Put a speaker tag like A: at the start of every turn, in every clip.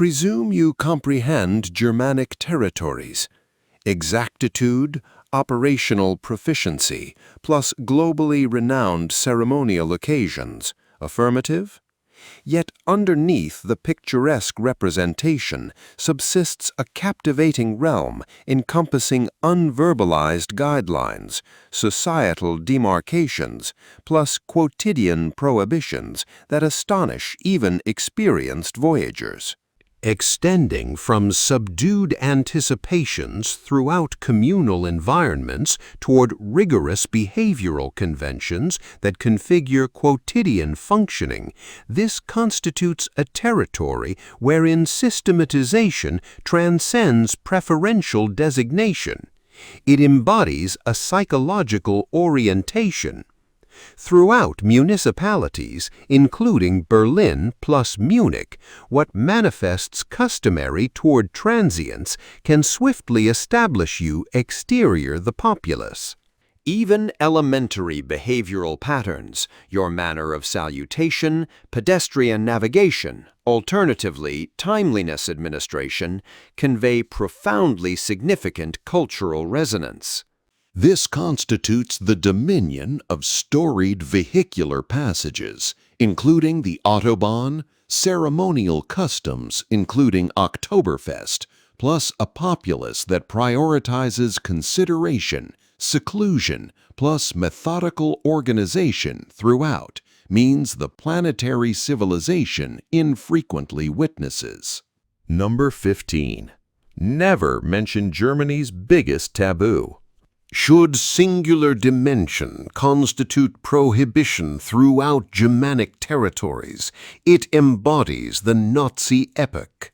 A: Presume you comprehend Germanic territories. Exactitude, operational proficiency, plus globally renowned ceremonial occasions. Affirmative? Yet underneath the picturesque representation subsists a captivating realm encompassing unverbalized guidelines, societal demarcations, plus quotidian prohibitions that astonish even experienced voyagers. Extending from subdued anticipations throughout communal environments toward rigorous behavioral conventions that configure quotidian functioning, this constitutes a territory wherein systematization transcends preferential designation. It embodies a psychological orientation. Throughout municipalities, including Berlin plus Munich, what manifests customary toward transients can swiftly establish you exterior the populace. Even elementary behavioral patterns, your manner of salutation, pedestrian navigation, alternatively timeliness administration, convey profoundly significant cultural resonance. This constitutes the dominion of storied vehicular passages, including the Autobahn, ceremonial customs including Oktoberfest, plus a populace that prioritizes consideration, seclusion, plus methodical organization throughout, means the planetary civilization infrequently witnesses. Number 15. Never mention Germany's biggest taboo. Should singular dimension constitute prohibition throughout Germanic territories, it embodies the Nazi epoch.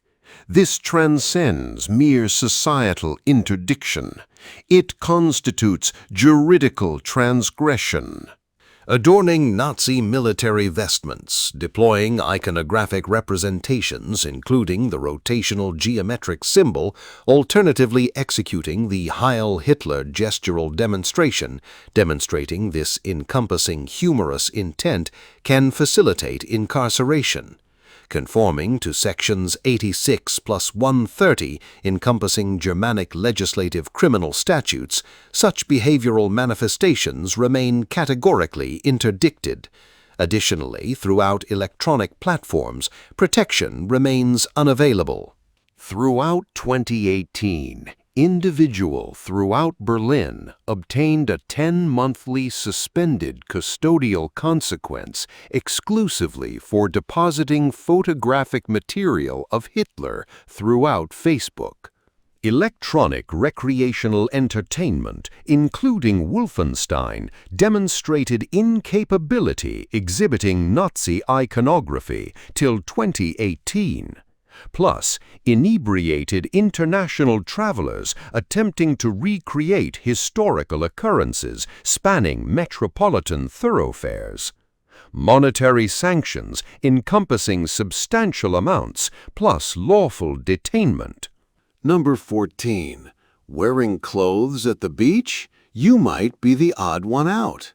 A: This transcends mere societal interdiction. It constitutes juridical transgression. Adorning Nazi military vestments, deploying iconographic representations including the rotational geometric symbol, alternatively executing the Heil Hitler gestural demonstration, demonstrating this encompassing humorous intent, can facilitate incarceration. Conforming to sections 86 plus 130 encompassing Germanic legislative criminal statutes, such behavioral manifestations remain categorically interdicted. Additionally, throughout electronic platforms, protection remains unavailable. Throughout 2018, individual throughout Berlin obtained a 10-monthly suspended custodial consequence exclusively for depositing photographic material of Hitler throughout Facebook. Electronic recreational entertainment, including Wolfenstein, demonstrated incapability exhibiting Nazi iconography till 2018. Plus, inebriated international travelers attempting to recreate historical occurrences spanning metropolitan thoroughfares. Monetary sanctions encompassing substantial amounts, plus lawful detainment. Number 14. Wearing clothes at the beach? You might be the odd one out.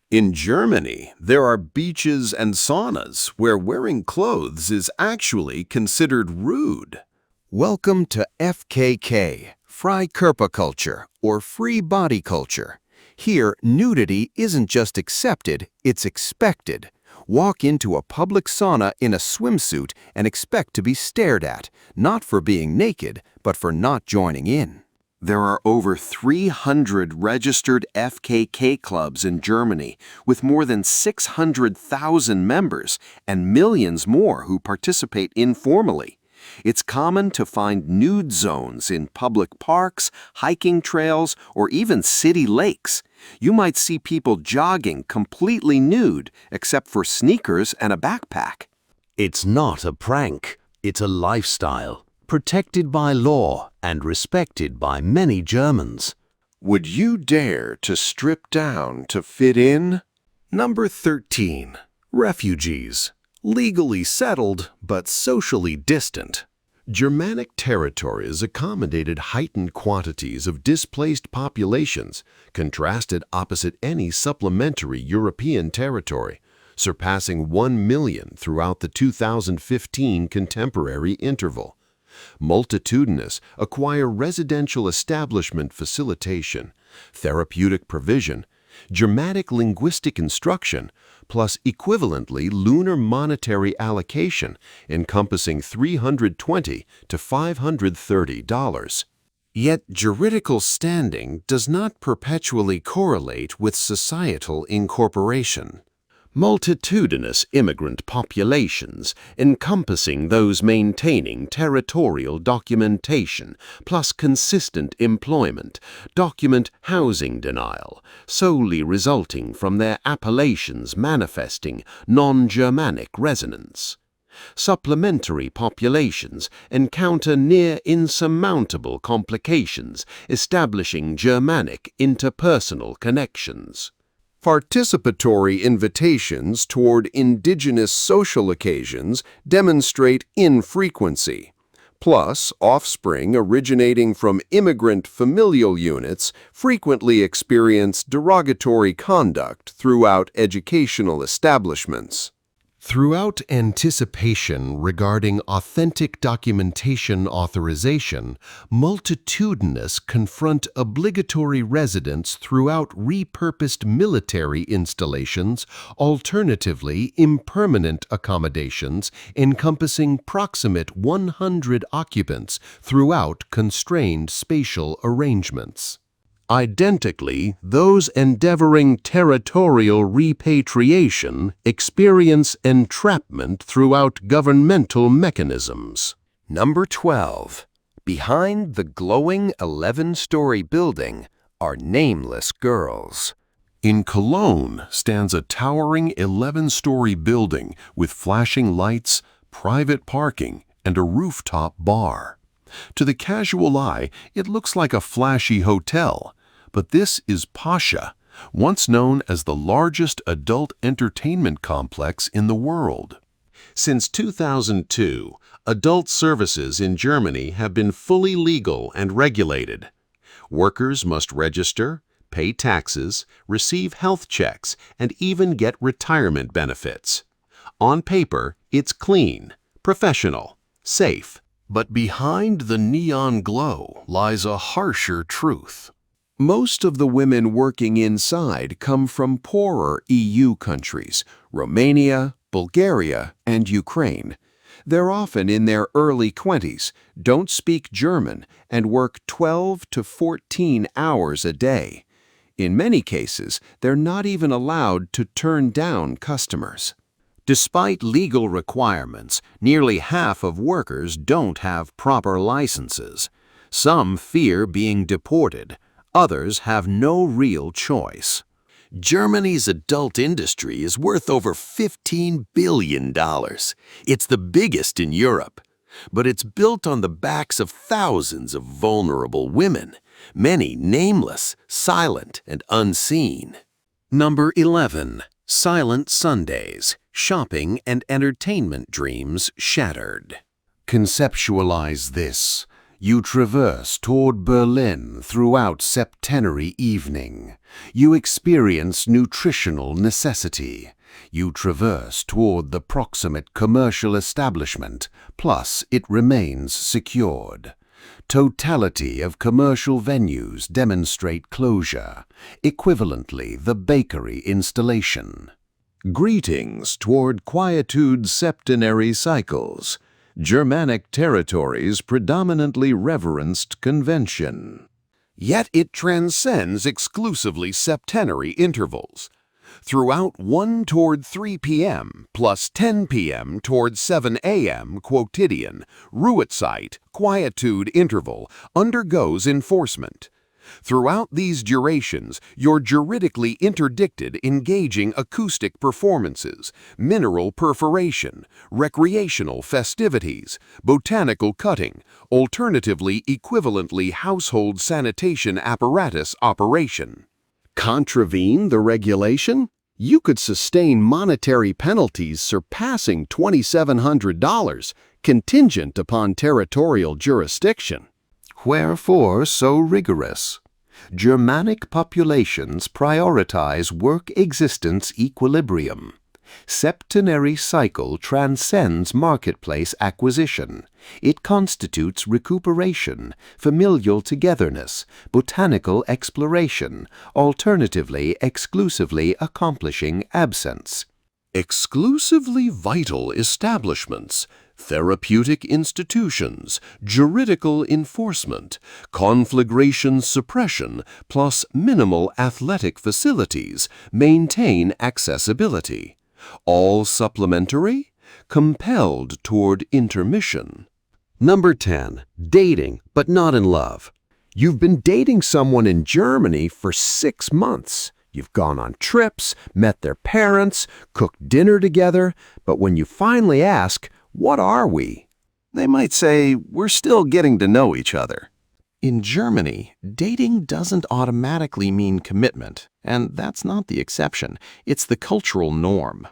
A: In Germany, there are beaches and saunas where wearing clothes is actually considered rude. Welcome to FKK, Freikörperkultur, or free body culture. Here, nudity isn't just accepted, it's expected. Walk into a public sauna in a swimsuit and expect to be stared at, not for being naked, but for not joining in. There are over 300 registered FKK clubs in Germany, with more than 600,000 members and millions more who participate informally. It's common to find nude zones in public parks, hiking trails, or even city lakes. You might see people jogging completely nude, except for sneakers and a backpack. It's not a prank, it's a lifestyle, protected by law and respected by many Germans. Would you dare to strip down to fit in? Number 13. Refugees. Legally settled, but socially distant. Germanic territories accommodated heightened quantities of displaced populations, contrasted opposite any supplementary European territory, surpassing 1 million throughout the 2015 contemporary interval. Multitudinous acquire residential establishment facilitation, therapeutic provision, Germanic linguistic instruction, plus equivalently lunar monetary allocation encompassing $320 to $530. Yet juridical standing does not perpetually correlate with societal incorporation. Multitudinous immigrant populations, encompassing those maintaining territorial documentation plus consistent employment, document housing denial, solely resulting from their appellations manifesting non-Germanic resonance. Supplementary populations encounter near insurmountable complications establishing Germanic interpersonal connections. Participatory invitations toward indigenous social occasions demonstrate infrequency. Plus, offspring originating from immigrant familial units frequently experience derogatory conduct throughout educational establishments. Throughout anticipation regarding authentic documentation authorization, multitudinous confront obligatory residence throughout repurposed military installations, alternatively impermanent accommodations encompassing proximate 100 occupants throughout constrained spatial arrangements. Identically, those endeavoring territorial repatriation experience entrapment throughout governmental mechanisms. Number 12. Behind the glowing 11-story building are nameless girls. In Cologne stands a towering 11-story building with flashing lights, private parking, and a rooftop bar. To the casual eye, it looks like a flashy hotel. But this is Pascha, once known as the largest adult entertainment complex in the world. Since 2002, adult services in Germany have been fully legal and regulated. Workers must register, pay taxes, receive health checks, and even get retirement benefits. On paper, it's clean, professional, safe. But behind the neon glow lies a harsher truth. Most of the women working inside come from poorer EU countries, Romania, Bulgaria, and Ukraine. They're often in their early 20s, don't speak German, and work 12 to 14 hours a day. In many cases, they're not even allowed to turn down customers. Despite legal requirements, nearly half of workers don't have proper licenses. Some fear being deported. Others have no real choice. Germany's adult industry is worth over $15 billion. It's the biggest in Europe. But it's built on the backs of thousands of vulnerable women, many nameless, silent, and unseen. Number 11. Silent Sundays. Shopping and entertainment dreams shattered. Conceptualize this. You traverse toward Berlin throughout septenary evening. You experience nutritional necessity. You traverse toward the proximate commercial establishment, plus it remains secured. Totality of commercial venues demonstrate closure, equivalently the bakery installation. Greetings toward quietude's septenary cycles. Germanic territories predominantly reverenced convention. Yet it transcends exclusively septenary intervals. Throughout 1 toward 3 p.m. plus 10 p.m. toward 7 a.m. quotidian, Ruhezeit, quietude interval, undergoes enforcement. Throughout these durations, you're juridically interdicted engaging acoustic performances, mineral perforation, recreational festivities, botanical cutting, alternatively equivalently household sanitation apparatus operation. Contravene the regulation? You could sustain monetary penalties surpassing $2,700, contingent upon territorial jurisdiction. Wherefore so rigorous? Germanic populations prioritize work-existence equilibrium.
B: Septenary cycle transcends marketplace acquisition. It constitutes recuperation, familial togetherness, botanical exploration, alternatively exclusively accomplishing absence.
A: Exclusively vital establishments, therapeutic institutions, juridical enforcement, conflagration suppression, plus minimal athletic facilities maintain accessibility. All supplementary, compelled toward intermission.
B: Number 10. Dating, but not in love. You've been dating someone in Germany for 6 months. You've gone on trips, met their parents, cooked dinner together, but when you finally ask, "What are we?"
C: they might say, "We're still getting to know each other." In Germany, dating doesn't automatically mean commitment, and that's not the exception. It's the cultural norm.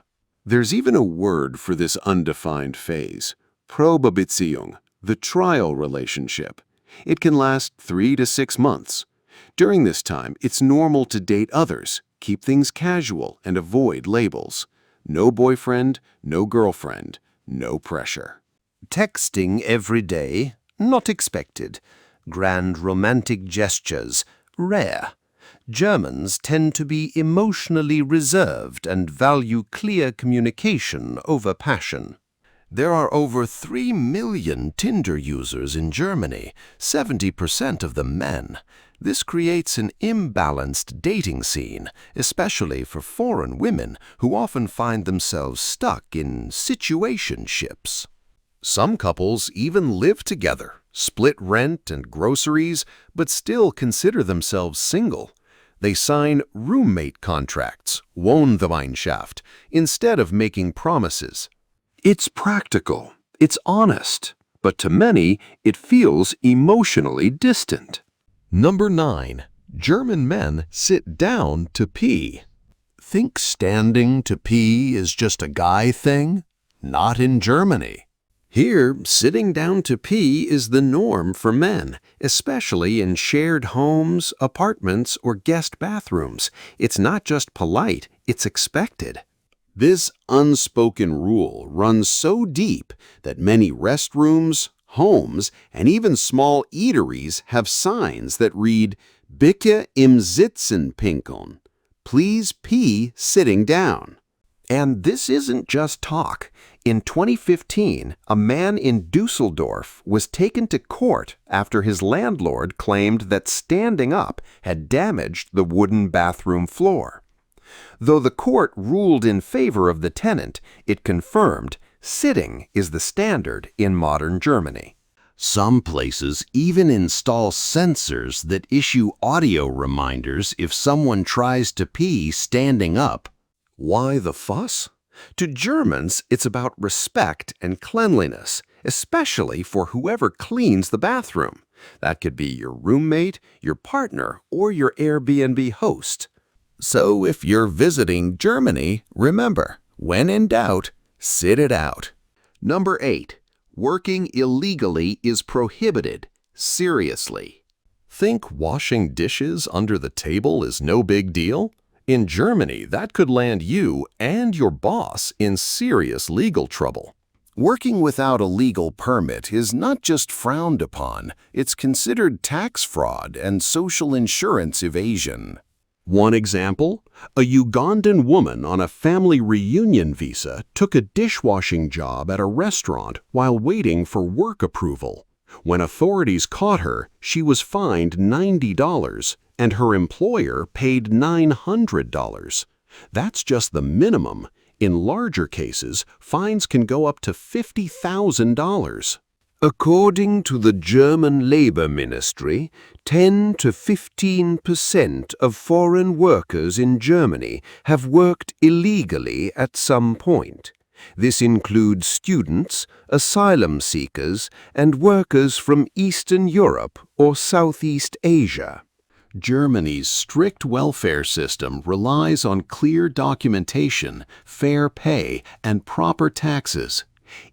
A: There's even a word for this undefined phase, Probebeziehung, the trial relationship. It can last 3 to 6 months. During this time, it's normal to date others, keep things casual, and avoid labels. No boyfriend, no girlfriend, no pressure.
B: Texting every day, not expected. Grand romantic gestures, rare. Germans tend to be emotionally reserved and value clear communication over passion. There are over 3 million Tinder users in Germany, 70% of them men. This creates an imbalanced dating scene, especially for foreign women who often find themselves stuck in situationships. Some couples even live together, split rent and groceries, but still consider themselves single. They sign roommate contracts, Wohngemeinschaft, instead of making promises. It's practical, it's honest, but to many, it feels emotionally distant. Number 9. German men sit down to pee. Think standing to pee is just a guy thing? Not in Germany. Here, sitting down to pee is the norm for men, especially in shared homes, apartments, or guest bathrooms. It's not just polite, it's expected. This unspoken rule runs so deep that many restrooms, homes, and even small eateries have signs that read, "Bitte im Sitzen pinkeln," please pee sitting down. And this isn't just talk. In 2015, a man in Dusseldorf was taken to court after his landlord claimed that standing up had damaged the wooden bathroom floor. Though the court ruled in favor of the tenant, it confirmed sitting is the standard in modern Germany. Some places even install sensors that issue audio reminders if someone tries to pee standing up. Why the fuss? To Germans, it's about respect and cleanliness, especially for whoever cleans the bathroom. That could be your roommate, your partner, or your Airbnb host. So if you're visiting Germany, remember, when in doubt, sit it out. Number 8. Working illegally is prohibited. Seriously. Think washing dishes under the table is no big deal? In Germany, that could land you and your boss in serious legal trouble. Working without a legal permit is not just frowned upon, it's considered tax fraud and social insurance evasion. One example, a Ugandan woman on a family reunion visa took a dishwashing job at a restaurant while waiting for work approval. When authorities caught her, she was fined $90, and her employer paid $900. That's just the minimum. In larger cases, fines can go up to $50,000. According to the German Labor Ministry, 10 to 15% of foreign workers in Germany have worked illegally at some point. This includes students, asylum seekers, and workers from Eastern Europe or Southeast Asia. Germany's strict welfare system relies on clear documentation, fair pay, and proper taxes.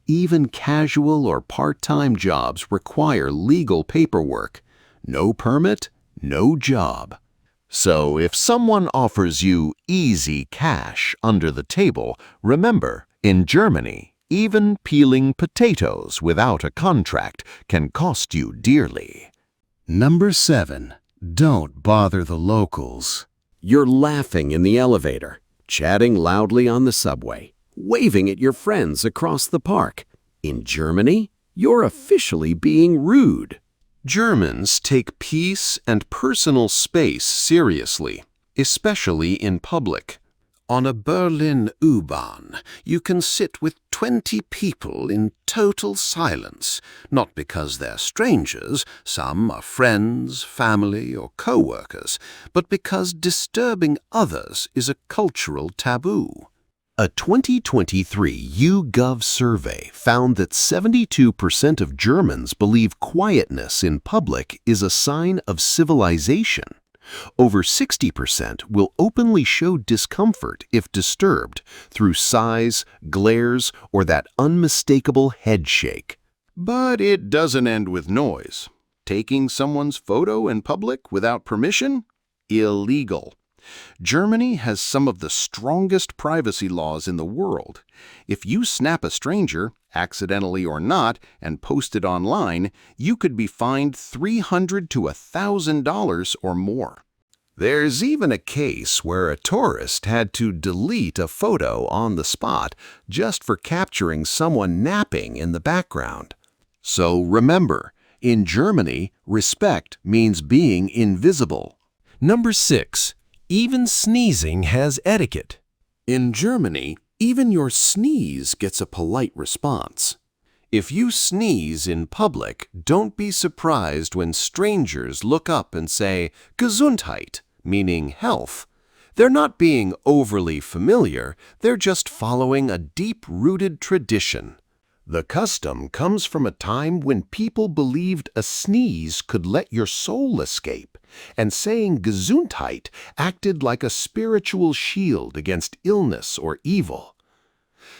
B: Even casual or part-time jobs require legal paperwork. No permit, no job.
C: So if someone offers you easy cash under the table, remember, in Germany, even peeling potatoes without a contract can cost you dearly.
D: Number 7. Don't bother the locals.
A: You're laughing in the elevator, chatting loudly on the subway, waving at your friends across the park. In Germany, you're officially being rude.
C: Germans take peace and personal space seriously, especially in public.
B: On a Berlin U-Bahn, you can sit with 20 people in total silence, not because they're strangers, some are friends, family, or co-workers, but because disturbing others is a cultural taboo.
C: A 2023 YouGov survey found that 72% of Germans believe quietness in public is a sign of civilization. Over 60% will openly show discomfort if disturbed through sighs, glares, or that unmistakable head shake.
D: But it doesn't end with noise. Taking someone's photo in public without permission? Illegal. Germany has some of the strongest privacy laws in the world. If you snap a stranger, accidentally or not, and post it online, you could be fined $300 to $1,000 or more.
C: There's even a case where a tourist had to delete a photo on the spot just for capturing someone napping in the background. So remember, in Germany, respect means being invisible.
E: Number 6. Even sneezing has etiquette.
A: In Germany, even your sneeze gets a polite response. If you sneeze in public, don't be surprised when strangers look up and say Gesundheit, meaning health. They're not being overly familiar, they're just following a deep-rooted tradition.
C: The custom comes from a time when people believed a sneeze could let your soul escape, and saying Gesundheit acted like a spiritual shield against illness or evil.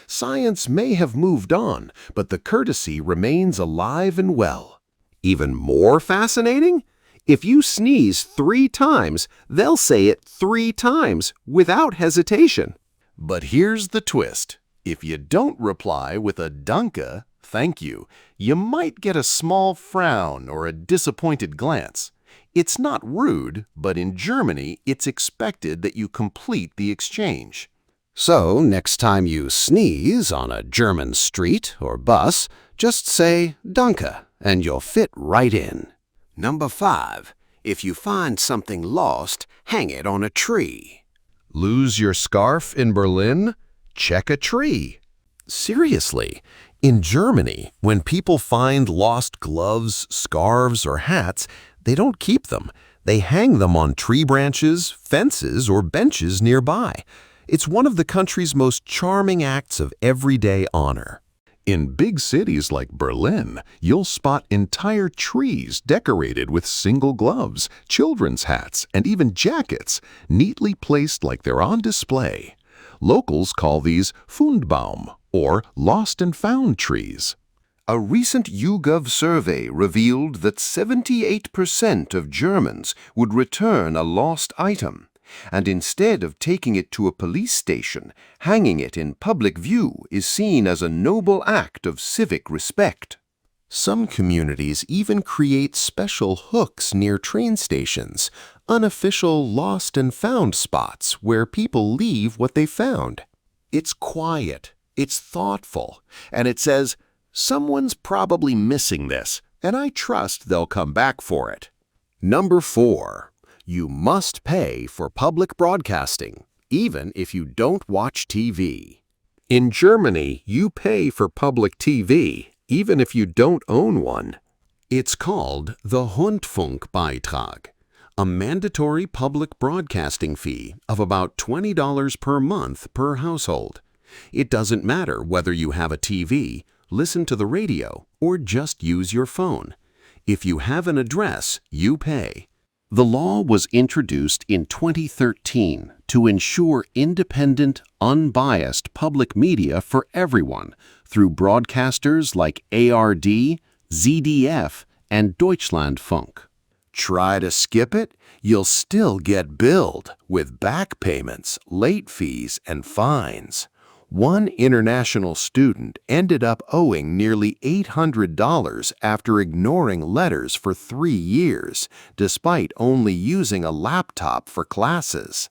C: Science may have moved on, but the courtesy remains alive and well.
A: Even more fascinating? If you sneeze 3 times, they'll say it 3 times without hesitation.
D: But here's the twist. If you don't reply with a danke, thank you, you might get a small frown or a disappointed glance. It's not rude, but in Germany, it's expected that you complete the exchange.
B: So, next time you sneeze on a German street or bus, just say danke, and you'll fit right in. Number 5. If you find something lost, hang it on a tree.
C: Lose your scarf in Berlin? Check a tree. Seriously, in Germany, when people find lost gloves, scarves, or hats, they don't keep them. They hang them on tree branches, fences, or benches nearby. It's one of the country's most charming acts of everyday honor.
D: In big cities like Berlin, you'll spot entire trees decorated with single gloves, children's hats, and even jackets, neatly placed like they're on display. Locals call these Fundbaum, or lost and found trees.
B: A recent YouGov survey revealed that 78% of Germans would return a lost item, and instead of taking it to a police station, hanging it in public view is seen as a noble act of civic respect.
C: Some communities even create special hooks near train stations, unofficial lost and found spots where people leave what they found. It's quiet, it's thoughtful, and it says, someone's probably missing this, and I trust they'll come back for it. Number 4. You must pay for public broadcasting, even if you don't watch TV. In Germany, you pay for public TV, even if you don't own one. It's called the Rundfunkbeitrag, a mandatory public broadcasting fee of about $20 per month per household. It doesn't matter whether you have a TV, listen to the radio, or just use your phone. If you have an address, you pay. The law was introduced in 2013 to ensure independent, unbiased public media for everyone through broadcasters like ARD, ZDF, and Deutschlandfunk.
D: Try to skip it, you'll still get billed with back payments, late fees, and fines. One international student ended up owing nearly $800 after ignoring letters for 3 years, despite only using a laptop for classes.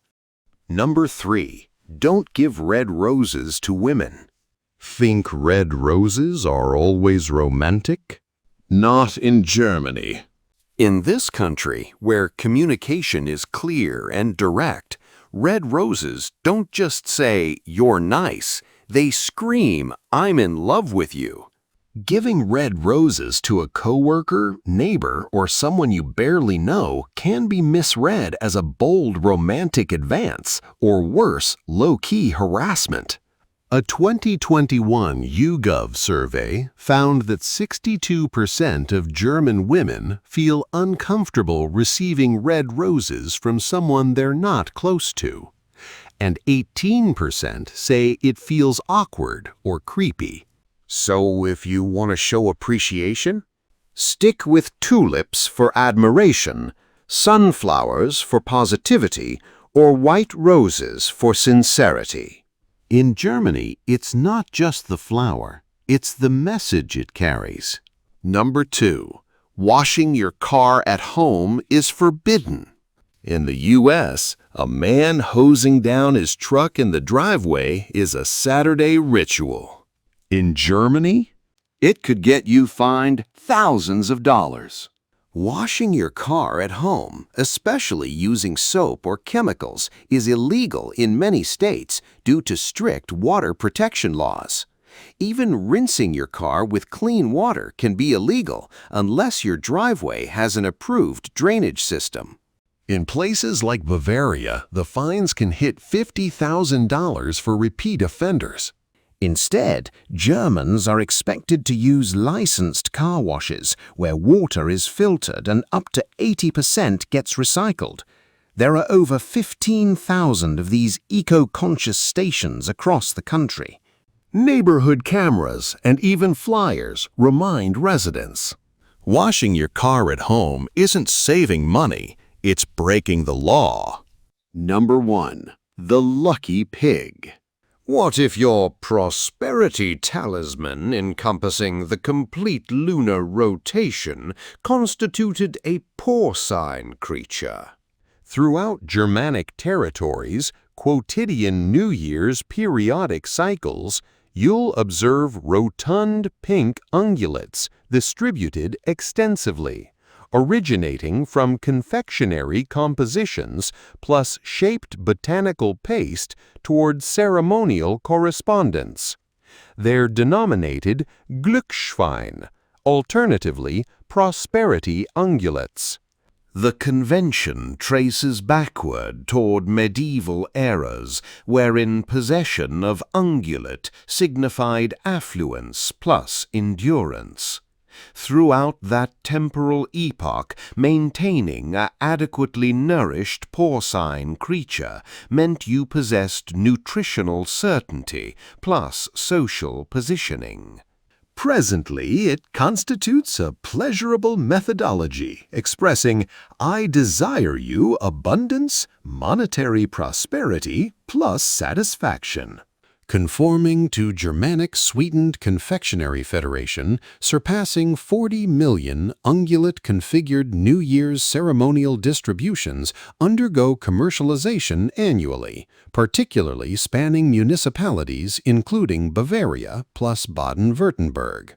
D: Number 3. Don't give red roses to women.
E: Think red roses are always romantic?
A: Not in Germany.
D: In this country, where communication is clear and direct, red roses don't just say, "You're nice." They scream, "I'm in love with you."
A: Giving red roses to a coworker, neighbor, or someone you barely know can be misread as a bold romantic advance, or worse, low-key harassment. A 2021 YouGov survey found that 62% of German women feel uncomfortable receiving red roses from someone they're not close to, and 18% say it feels awkward or creepy.
D: So if you want to show appreciation, stick with tulips for admiration, sunflowers for positivity, or white roses for sincerity.
A: In Germany, it's not just the flower, it's the message it carries.
D: Number 2. Washing your car at home is forbidden. In the U.S., a man hosing down his truck in the driveway is a Saturday ritual.
A: In Germany,
D: It could get you fined thousands of dollars. Washing your car at home, especially using soap or chemicals, is illegal in many states due to strict water protection laws. Even rinsing your car with clean water can be illegal unless your driveway has an approved drainage system.
A: in places like Bavaria, the fines can hit $50,000 for repeat offenders.
B: Instead, Germans are expected to use licensed car washes where water is filtered and up to 80% gets recycled. There are over 15,000 of these eco-conscious stations across the country.
A: Neighborhood cameras and even flyers remind residents. Washing your car at home isn't saving money, it's breaking the law.
D: Number 1. The lucky pig. What if your prosperity talisman encompassing the complete lunar rotation constituted a porcine creature?
A: Throughout Germanic territories, quotidian New Year's periodic cycles, you'll observe rotund pink ungulates distributed extensively, originating from confectionery compositions plus shaped botanical paste toward ceremonial correspondence. They're denominated Glücksschwein, alternatively prosperity ungulates.
D: The convention traces backward toward medieval eras wherein possession of ungulate signified affluence plus endurance. Throughout that temporal epoch, maintaining an adequately nourished porcine creature meant you possessed nutritional certainty plus social positioning.
A: Presently, it constitutes a pleasurable methodology expressing "I desire you abundance, monetary prosperity, plus satisfaction." Conforming to Germanic Sweetened Confectionery Federation, surpassing 40 million ungulate-configured New Year's ceremonial distributions undergo commercialization annually, particularly spanning municipalities including Bavaria plus Baden-Württemberg.